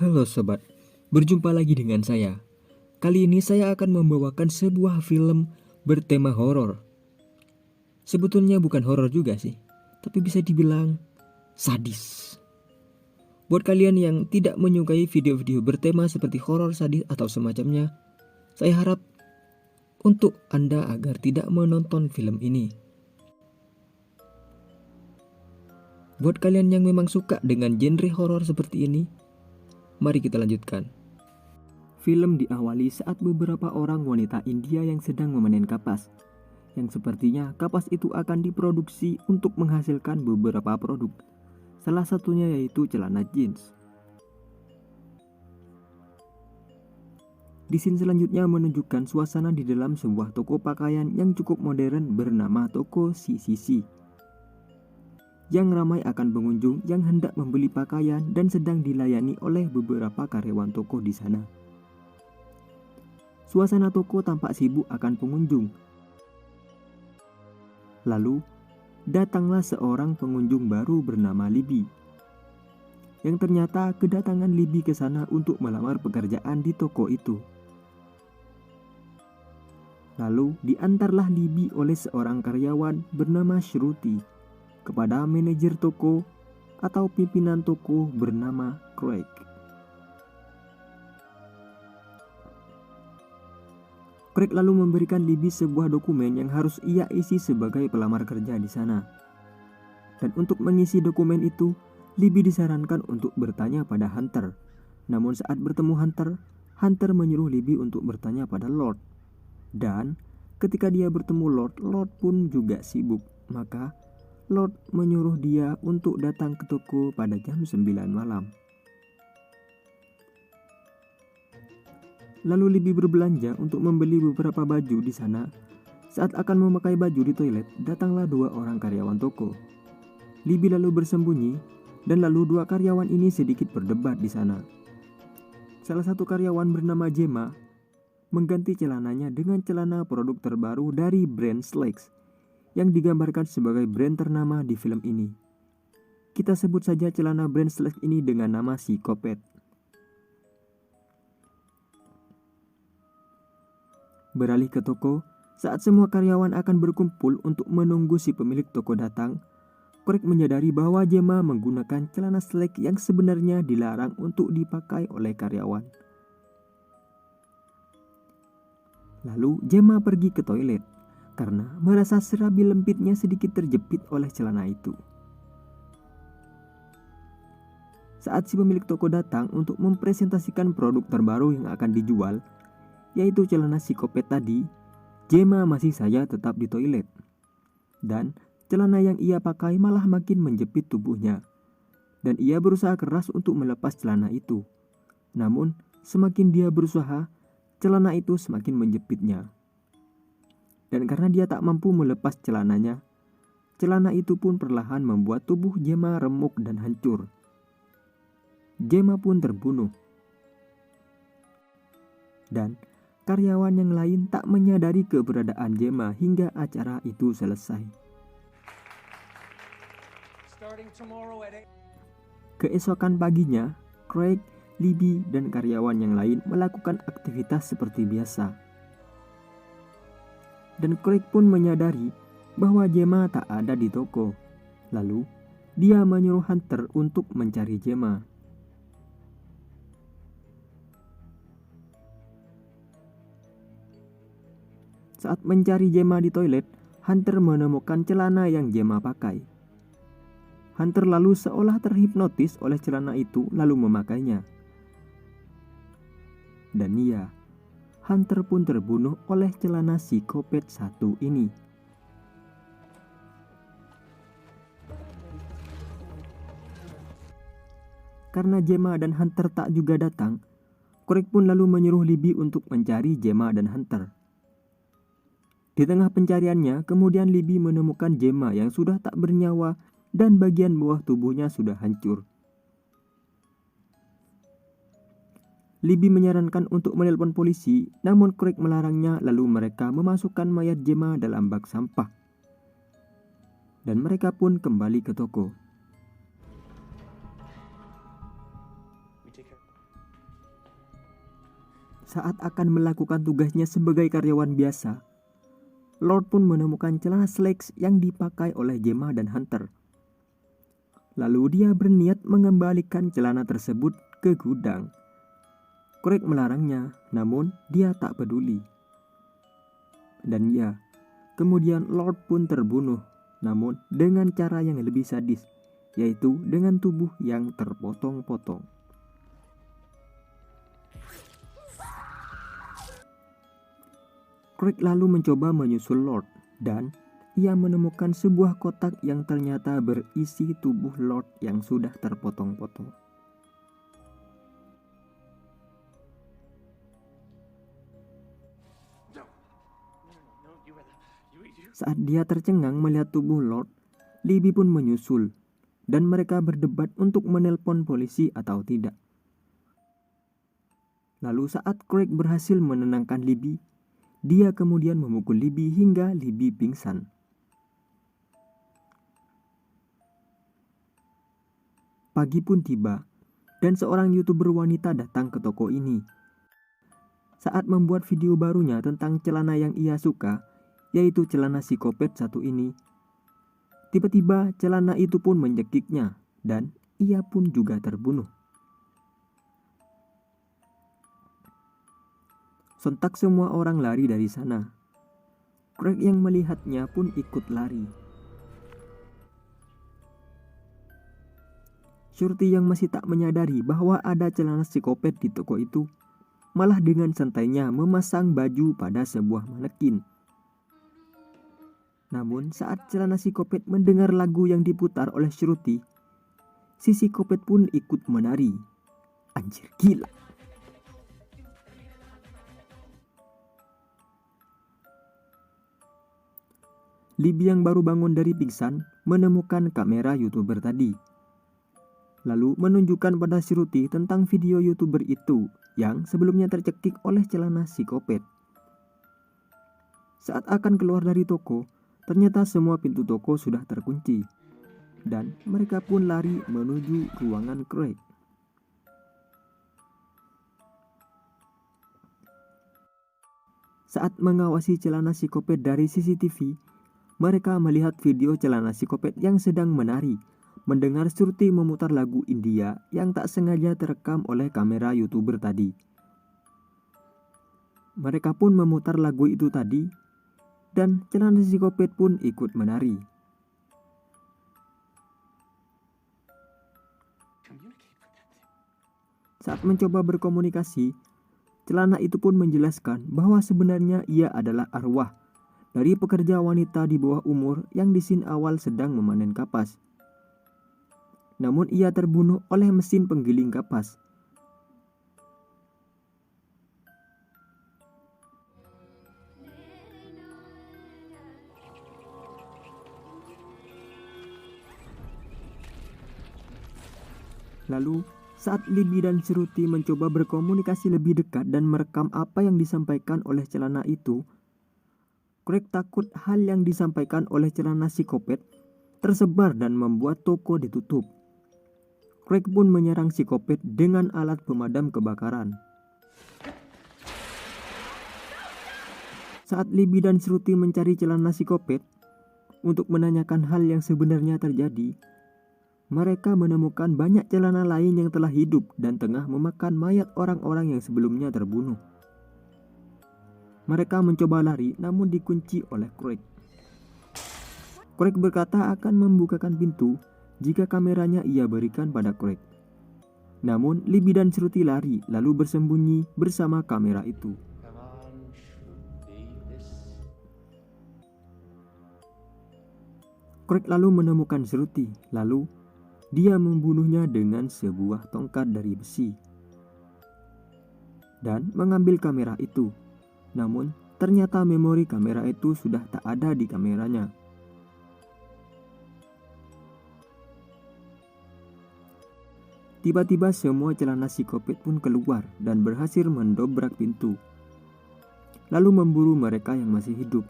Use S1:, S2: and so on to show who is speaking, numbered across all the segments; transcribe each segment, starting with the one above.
S1: Halo sobat, berjumpa lagi dengan saya. Kali ini saya akan membawakan sebuah film bertema horor. Sebetulnya bukan horor juga sih, tapi bisa dibilang sadis. Buat kalian yang tidak menyukai video-video bertema seperti horor, sadis atau semacamnya, saya harap untuk Anda agar tidak menonton film ini. Buat kalian yang memang suka dengan genre horor seperti ini, mari kita lanjutkan. Film diawali saat beberapa orang wanita India yang sedang memanen kapas, yang sepertinya kapas itu akan diproduksi untuk menghasilkan beberapa produk. Salah satunya yaitu celana jeans. Di scene selanjutnya menunjukkan suasana di dalam sebuah toko pakaian yang cukup modern bernama Toko CCC, yang ramai akan pengunjung yang hendak membeli pakaian dan sedang dilayani oleh beberapa karyawan toko di sana. Suasana toko tampak sibuk akan pengunjung. Lalu, datanglah seorang pengunjung baru bernama Libby, yang ternyata kedatangan Libby ke sana untuk melamar pekerjaan di toko itu. Lalu diantarlah Libby oleh seorang karyawan bernama Shruti kepada manajer toko atau pimpinan toko bernama Craig. Craig lalu memberikan Libby sebuah dokumen yang harus ia isi sebagai pelamar kerja di sana. Dan untuk mengisi dokumen itu, Libby disarankan untuk bertanya pada Hunter. Namun saat bertemu Hunter, Hunter menyuruh Libby untuk bertanya pada Lord. Dan ketika dia bertemu Lord, Lord pun juga sibuk. Maka Lord menyuruh dia untuk datang ke toko pada jam 9 malam. Lalu Libby berbelanja untuk membeli beberapa baju di sana. Saat akan memakai baju di toilet, datanglah dua orang karyawan toko. Libby lalu bersembunyi, dan lalu dua karyawan ini sedikit berdebat di sana. Salah satu karyawan bernama Gemma mengganti celananya dengan celana produk terbaru dari brand Slacks, yang digambarkan sebagai brand ternama di film ini. Kita sebut saja celana brand Slacks ini dengan nama Psikopat. Beralih ke toko, saat semua karyawan akan berkumpul untuk menunggu si pemilik toko datang, Craig menyadari bahwa Gemma menggunakan celana Slacks yang sebenarnya dilarang untuk dipakai oleh karyawan. Lalu Gemma pergi ke toilet karena merasa serabi lempitnya sedikit terjepit oleh celana itu. Saat si pemilik toko datang untuk mempresentasikan produk terbaru yang akan dijual, yaitu celana Psikopat tadi, Gemma masih saja tetap di toilet. Dan celana yang ia pakai malah makin menjepit tubuhnya. Dan ia berusaha keras untuk melepas celana itu. Namun, semakin dia berusaha, celana itu semakin menjepitnya. Dan karena dia tak mampu melepas celananya, celana itu pun perlahan membuat tubuh Gemma remuk dan hancur. Gemma pun terbunuh. Dan karyawan yang lain tak menyadari keberadaan Gemma hingga acara itu selesai. Keesokan paginya, Craig, Libby, dan karyawan yang lain melakukan aktivitas seperti biasa. Dan Craig pun menyadari bahwa Gemma tak ada di toko. Lalu, dia menyuruh Hunter untuk mencari Gemma. Saat mencari Gemma di toilet, Hunter menemukan celana yang Gemma pakai. Hunter lalu seolah terhipnotis oleh celana itu lalu memakainya. Dan iya, Hunter pun terbunuh oleh celana Psikopat satu ini. Karena Gemma dan Hunter tak juga datang, Craig pun lalu menyuruh Libby untuk mencari Gemma dan Hunter. Di tengah pencariannya, kemudian Libby menemukan Gemma yang sudah tak bernyawa dan bagian bawah tubuhnya sudah hancur. Libby menyarankan untuk menelpon polisi, namun Craig melarangnya, lalu mereka memasukkan mayat Gemma dalam bak sampah. Dan mereka pun kembali ke toko. Saat akan melakukan tugasnya sebagai karyawan biasa, Lord pun menemukan celana slacks yang dipakai oleh Gemma dan Hunter. Lalu dia berniat mengembalikan celana tersebut ke gudang. Craig melarangnya, namun dia tak peduli. Dan ya, kemudian Lord pun terbunuh, namun dengan cara yang lebih sadis, yaitu dengan tubuh yang terpotong-potong. Craig lalu mencoba menyusul Lord, dan ia menemukan sebuah kotak yang ternyata berisi tubuh Lord yang sudah terpotong-potong. Saat dia tercengang melihat tubuh Lord, Libby pun menyusul, dan mereka berdebat untuk menelpon polisi atau tidak. Lalu saat Craig berhasil menenangkan Libby, dia kemudian memukul Libby hingga Libby pingsan. Pagi pun tiba, dan seorang YouTuber wanita datang ke toko ini. Saat membuat video barunya tentang celana yang ia suka, yaitu celana psikopat satu ini, tiba-tiba celana itu pun mencekiknya, dan ia pun juga terbunuh. Sontak semua orang lari dari sana. Craig yang melihatnya pun ikut lari. Shruti yang masih tak menyadari bahwa ada celana psikopat di toko itu, malah dengan santainya memasang baju pada sebuah manekin. Namun saat celana psikopat mendengar lagu yang diputar oleh Shruti, si psikopat pun ikut menari. Anjir, gila. Libby yang baru bangun dari pingsan menemukan kamera YouTuber tadi. Lalu menunjukkan pada Shruti tentang video YouTuber itu yang sebelumnya tercekik oleh celana psikopat. Saat akan keluar dari toko, ternyata semua pintu toko sudah terkunci, dan mereka pun lari menuju ruangan Craig. Saat mengawasi celana psikopat dari CCTV, mereka melihat video celana psikopat yang sedang menari, mendengar Shruti memutar lagu India yang tak sengaja terekam oleh kamera YouTuber tadi. Mereka pun memutar lagu itu tadi, dan celana psikopat pun ikut menari. Saat mencoba berkomunikasi, celana itu pun menjelaskan bahwa sebenarnya ia adalah arwah dari pekerja wanita di bawah umur yang di scene awal sedang memanen kapas. Namun ia terbunuh oleh mesin penggiling kapas. Lalu, saat Libby dan Shruti mencoba berkomunikasi lebih dekat dan merekam apa yang disampaikan oleh celana itu, Craig takut hal yang disampaikan oleh celana psikopat tersebar dan membuat toko ditutup. Craig pun menyerang psikopat dengan alat pemadam kebakaran. Saat Libby dan Shruti mencari celana psikopat untuk menanyakan hal yang sebenarnya terjadi, mereka menemukan banyak celana lain yang telah hidup dan tengah memakan mayat orang-orang yang sebelumnya terbunuh. Mereka mencoba lari namun dikunci oleh Craig. Craig berkata akan membukakan pintu jika kameranya ia berikan pada Craig. Namun Libby dan Shruti lari lalu bersembunyi bersama kamera itu. Craig lalu menemukan Shruti, lalu dia membunuhnya dengan sebuah tongkat dari besi dan mengambil kamera itu. Namun ternyata memori kamera itu sudah tak ada di kameranya. Tiba-tiba semua celana psikopat pun keluar dan berhasil mendobrak pintu, lalu memburu mereka yang masih hidup.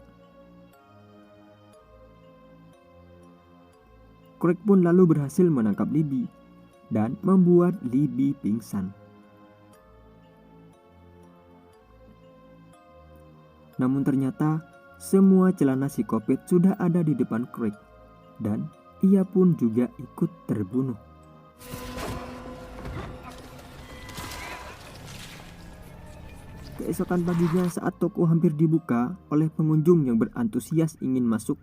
S1: Craig pun lalu berhasil menangkap Libby dan membuat Libby pingsan. Namun ternyata semua celana si Kopet sudah ada di depan Craig dan ia pun juga ikut terbunuh. Keesokan paginya saat toko hampir dibuka oleh pengunjung yang berantusias ingin masuk,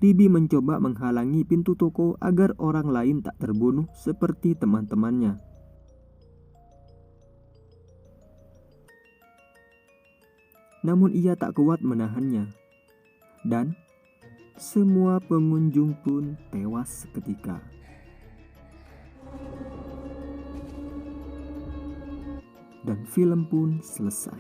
S1: Libby mencoba menghalangi pintu toko agar orang lain tak terbunuh seperti teman-temannya. Namun ia tak kuat menahannya, dan semua pengunjung pun tewas seketika. Dan film pun selesai.